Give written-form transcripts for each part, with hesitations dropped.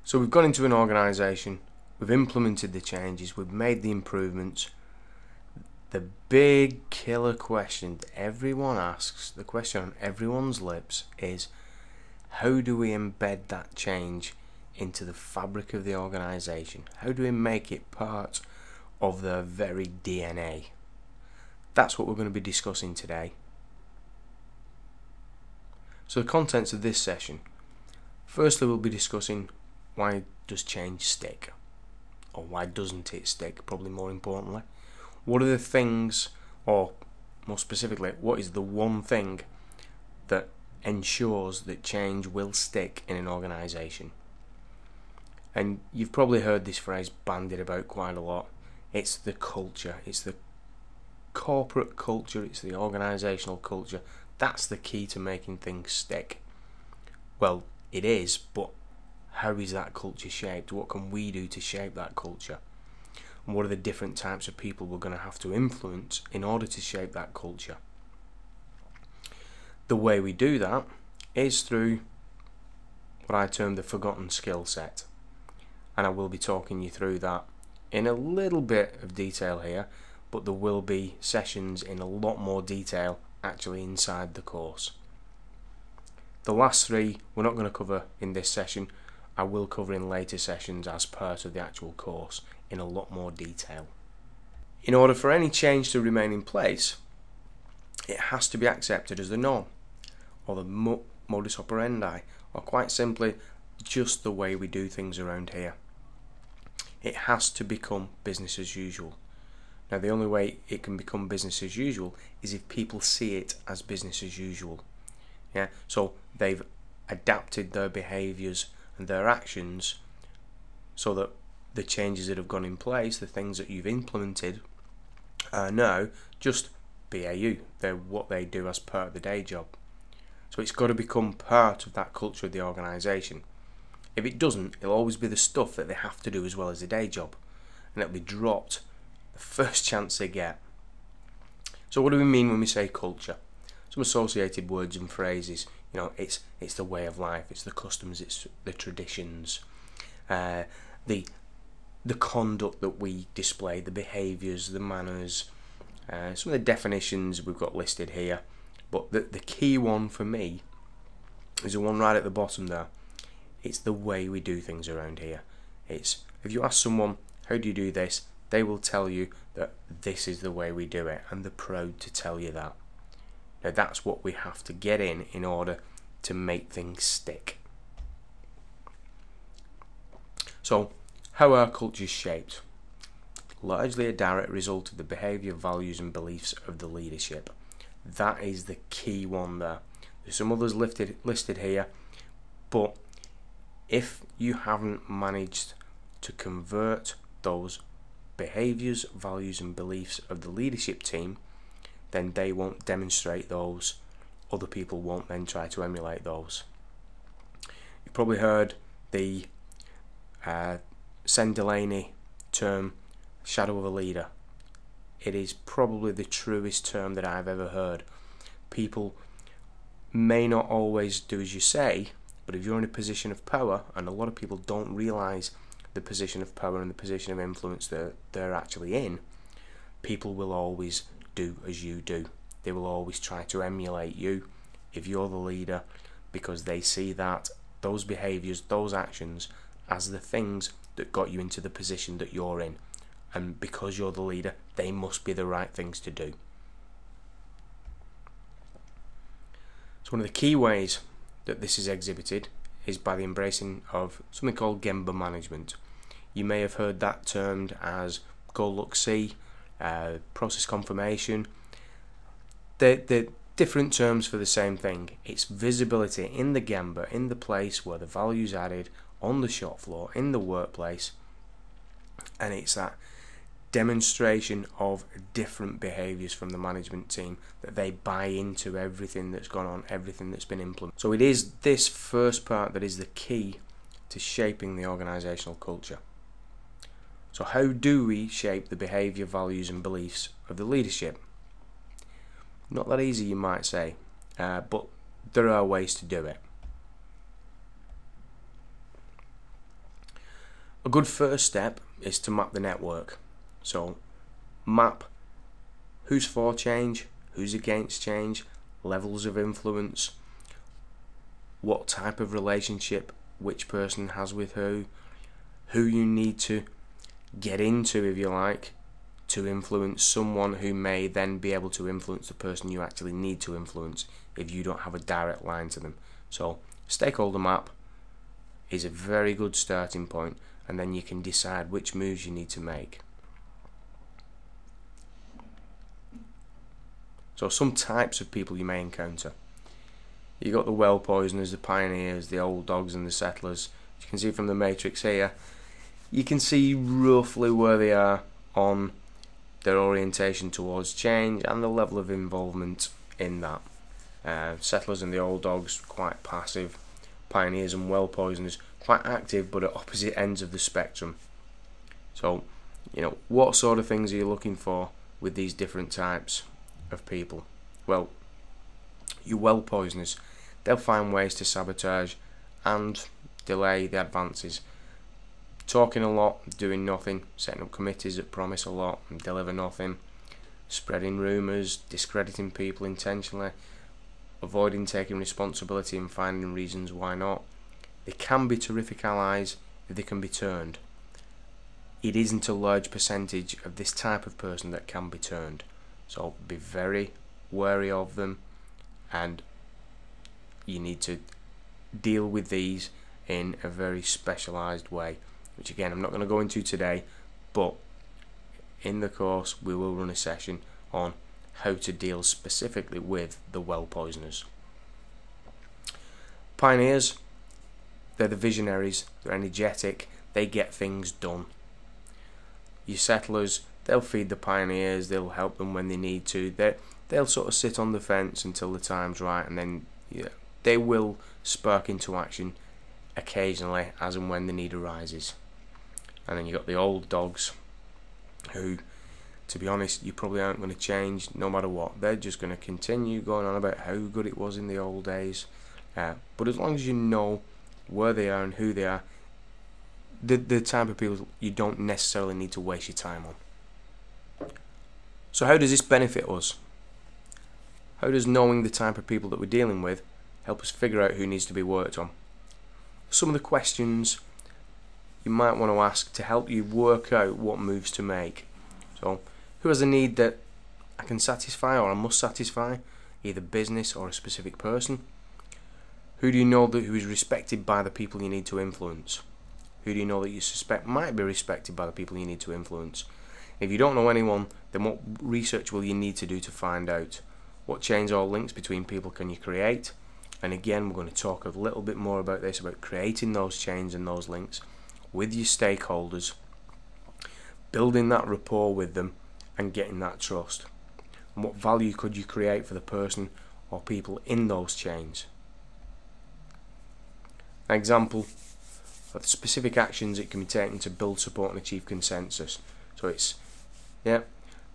So we've gone into an organisation, we've implemented the changes, we've made the improvements. The big killer question that everyone asks, the question on everyone's lips is, how do we embed that change into the fabric of the organisation? How do we make it part of their very DNA? That's what we're going to be discussing today. So the contents of this session. Firstly, we'll be discussing why does change stick? Or why doesn't it stick, probably more importantly. What are the things, or more specifically, what is the one thing that ensures that change will stick in an organisation? And you've probably heard this phrase bandied about quite a lot. It's the culture, it's the corporate culture, it's the organisational culture. That's the key to making things stick. Well, it is, but how is that culture shaped? What can we do to shape that culture? And what are the different types of people we're going to have to influence in order to shape that culture? The way we do that is through what I term the forgotten skill set. And I will be talking you through that in a little bit of detail here, but there will be sessions in a lot more detail actually inside the course. The last three we're not going to cover in this session. I will cover in later sessions as part of the actual course in a lot more detail. In order for any change to remain in place, it has to be accepted as the norm, or the modus operandi, or quite simply just the way we do things around here. It has to become business as usual. Now, the only way it can become business as usual is if people see it as business as usual. Yeah, so they've adapted their behaviours and their actions so that the changes that have gone in place, the things that you've implemented, are now just BAU. They're what they do as part of the day job. So it's got to become part of that culture of the organisation. If it doesn't, it'll always be the stuff that they have to do as well as the day job, and it'll be dropped the first chance they get. So what do we mean when we say culture? Some associated words and phrases. You know, it's the way of life, it's the customs, it's the traditions, the conduct that we display, the behaviours, the manners. Some of the definitions we've got listed here, but the key one for me is the one right at the bottom there. It's the way we do things around here. It's, if you ask someone, how do you do this? They will tell you that this is the way we do it, and they're proud to tell you that. Now that's what we have to get in order to make things stick. So, how are cultures shaped? Largely a direct result of the behaviour, values and beliefs of the leadership. That is the key one there. There's some others listed here, but if you haven't managed to convert those behaviours, values and beliefs of the leadership team, then they won't demonstrate those. Other people won't then try to emulate those. You've probably heard the Sen Delaney term, shadow of a leader. It is probably the truest term that I've ever heard. People may not always do as you say, but if you're in a position of power, and a lot of people don't realise the position of power and the position of influence that they're actually in, people will always do as you do. They will always try to emulate you if you're the leader, because they see that those behaviours, those actions as the things that got you into the position that you're in, and because you're the leader, they must be the right things to do. So one of the key ways that this is exhibited is by the embracing of something called Gemba management. You may have heard that termed as go, look, see, process confirmation. They're different terms for the same thing. It's visibility in the Gemba, in the place where the value's added, on the shop floor, in the workplace, and it's that demonstration of different behaviours from the management team, that they buy into everything that's gone on, everything that's been implemented. So it is this first part that is the key to shaping the organisational culture. So how do we shape the behaviour, values and beliefs of the leadership? Not that easy, you might say, but there are ways to do it. A good first step is to map the network. So map who's for change, who's against change, levels of influence, what type of relationship which person has with who you need to get into, if you like, to influence someone who may then be able to influence the person you actually need to influence if you don't have a direct line to them. So stakeholder map is a very good starting point, and then you can decide which moves you need to make. So some types of people you may encounter. You got the well poisoners, the pioneers, the old dogs and the settlers. As you can see from the matrix here, you can see roughly where they are on their orientation towards change and the level of involvement in that. Settlers and the old dogs quite passive, pioneers and well poisoners quite active but at opposite ends of the spectrum. So, what sort of things are you looking for with these different types of people? Well, your well poisoners, they'll find ways to sabotage and delay the advances. Talking a lot, doing nothing, setting up committees that promise a lot and deliver nothing, spreading rumours, discrediting people intentionally, avoiding taking responsibility and finding reasons why not. They can be terrific allies if they can be turned. It isn't a large percentage of this type of person that can be turned, so be very wary of them, and you need to deal with these in a very specialised way, which again I'm not going to go into today, but in the course we will run a session on how to deal specifically with the well poisoners. Pioneers, they're the visionaries, they're energetic, they get things done. Your settlers, they'll feed the pioneers, they'll help them when they need to, they'll sort of sit on the fence until the time's right, and then they will spark into action occasionally as and when the need arises. And then you've got the old dogs who, to be honest, you probably aren't going to change no matter what. They're just going to continue going on about how good it was in the old days. But as long as you know where they are and who they are, the type of people you don't necessarily need to waste your time on. So how does this benefit us? How does knowing the type of people that we're dealing with help us figure out who needs to be worked on? Some of the questions you might want to ask to help you work out what moves to make. So, who has a need that I can satisfy or I must satisfy, either business or a specific person? Who do you know who is respected by the people you need to influence? Who do you know that you suspect might be respected by the people you need to influence? If you don't know anyone, then what research will you need to do to find out? What chains or links between people can you create? And again, we're going to talk a little bit more about this, about creating those chains and those links with your stakeholders, building that rapport with them and getting that trust. And what value could you create for the person or people in those chains? An example of the specific actions that can be taken to build support and achieve consensus. So it's,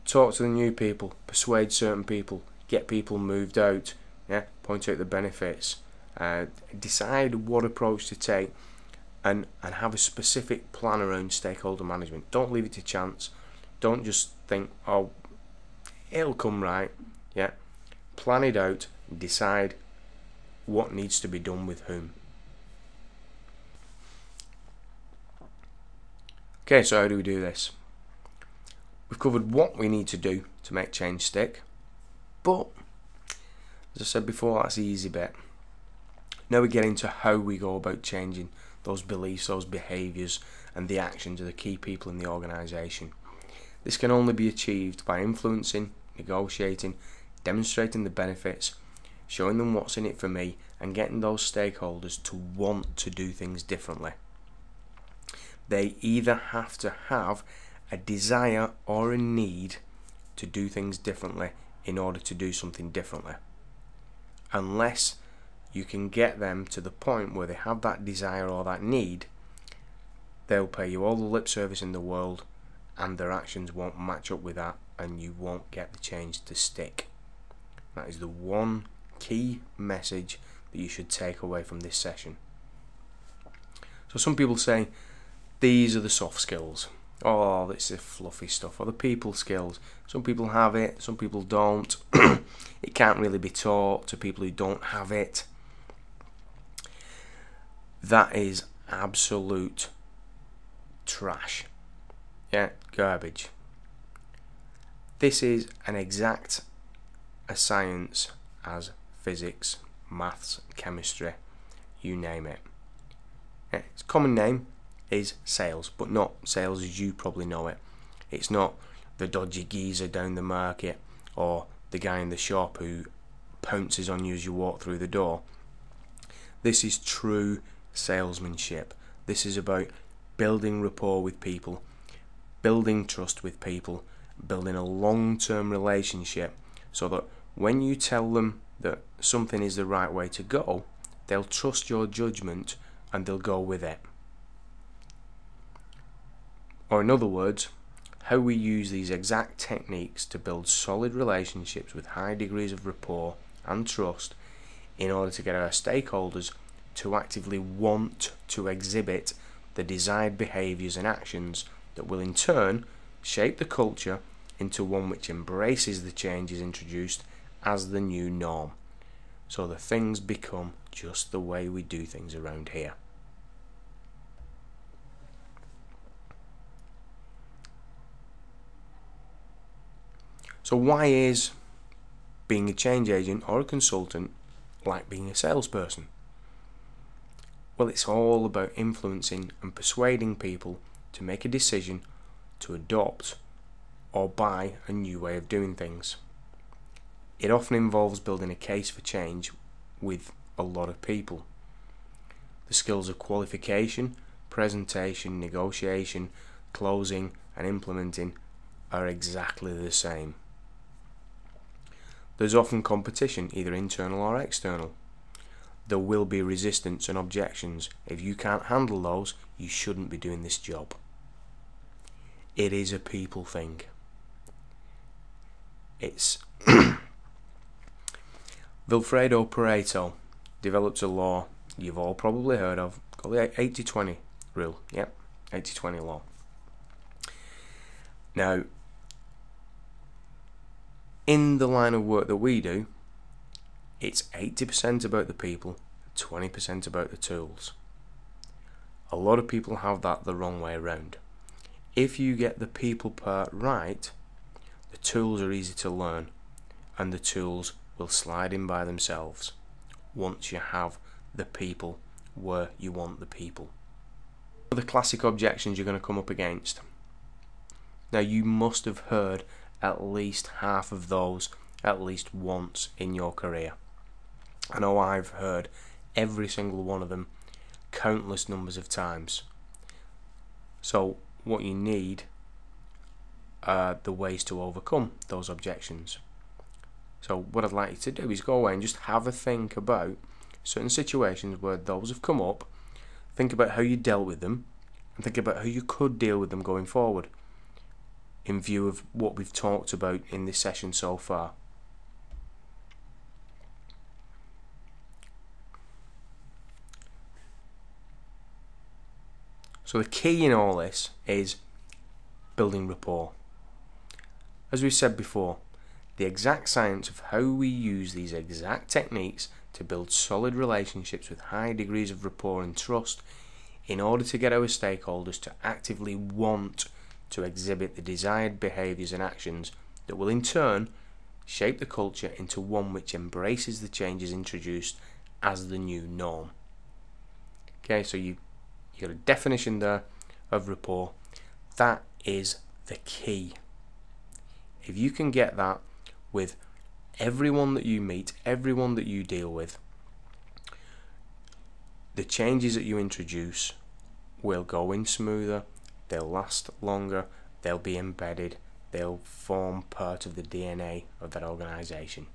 talk to the new people, persuade certain people, get people moved out, point out the benefits, decide what approach to take, and have a specific plan around stakeholder management. Don't leave it to chance. Don't just think, oh, it'll come right. Plan it out, decide what needs to be done with whom. Okay, so how do we do this? We've covered what we need to do to make change stick, but as I said before, that's the easy bit. Now we get into how we go about changing those beliefs, those behaviours and the actions of the key people in the organisation. This can only be achieved by influencing, negotiating, demonstrating the benefits, showing them what's in it for me, and getting those stakeholders to want to do things differently. They either have to have a desire or a need to do things differently in order to do something differently. Unless you can get them to the point where they have that desire or that need, they'll pay you all the lip service in the world and their actions won't match up with that, and you won't get the change to stick. That is the one key message that you should take away from this session. So some people say, these are the soft skills. Oh, this is fluffy stuff. Or the people skills. Some people have it, some people don't. It can't really be taught to people who don't have it. That is absolute trash. Yeah, garbage. This is an exact a science as physics, maths, chemistry, you name it. Yeah, its common name is sales, but not sales as you probably know it. It's not the dodgy geezer down the market or the guy in the shop who pounces on you as you walk through the door. This is true salesmanship. This is about building rapport with people, building trust with people, building a long-term relationship so that when you tell them that something is the right way to go, they'll trust your judgment and they'll go with it. Or in other words, how we use these exact techniques to build solid relationships with high degrees of rapport and trust in order to get our stakeholders to actively want to exhibit the desired behaviours and actions that will in turn shape the culture into one which embraces the changes introduced as the new norm, so that things become just the way we do things around here. So why is being a change agent or a consultant like being a salesperson? Well, it's all about influencing and persuading people to make a decision to adopt or buy a new way of doing things. It often involves building a case for change with a lot of people. The skills of qualification, presentation, negotiation, closing and implementing are exactly the same. There's often competition, either internal or external. There will be resistance and objections. If you can't handle those, you shouldn't be doing this job. It is a people thing. It's Vilfredo Pareto developed a law you've all probably heard of called the 80-20 rule. Yep, 80-20 law. Now, in the line of work that we do, it's 80% about the people, 20% about the tools. A lot of people have that the wrong way around. If you get the people part right, the tools are easy to learn and the tools will slide in by themselves once you have the people where you want the people. The classic objections you're going to come up against. Now, you must have heard at least half of those at least once in your career. I know I've heard every single one of them countless numbers of times. So what you need are the ways to overcome those objections. So what I'd like you to do is go away and just have a think about certain situations where those have come up, think about how you dealt with them, and think about how you could deal with them going forward in view of what we've talked about in this session so far. So the key in all this is building rapport. As we said before, the exact science of how we use these exact techniques to build solid relationships with high degrees of rapport and trust in order to get our stakeholders to actively want to exhibit the desired behaviours and actions that will in turn shape the culture into one which embraces the changes introduced as the new norm. Okay, so you got a definition there of rapport. That is the key. If you can get that with everyone that you meet, everyone that you deal with, the changes that you introduce will go in smoother, they'll last longer, they'll be embedded, they'll form part of the DNA of that organisation.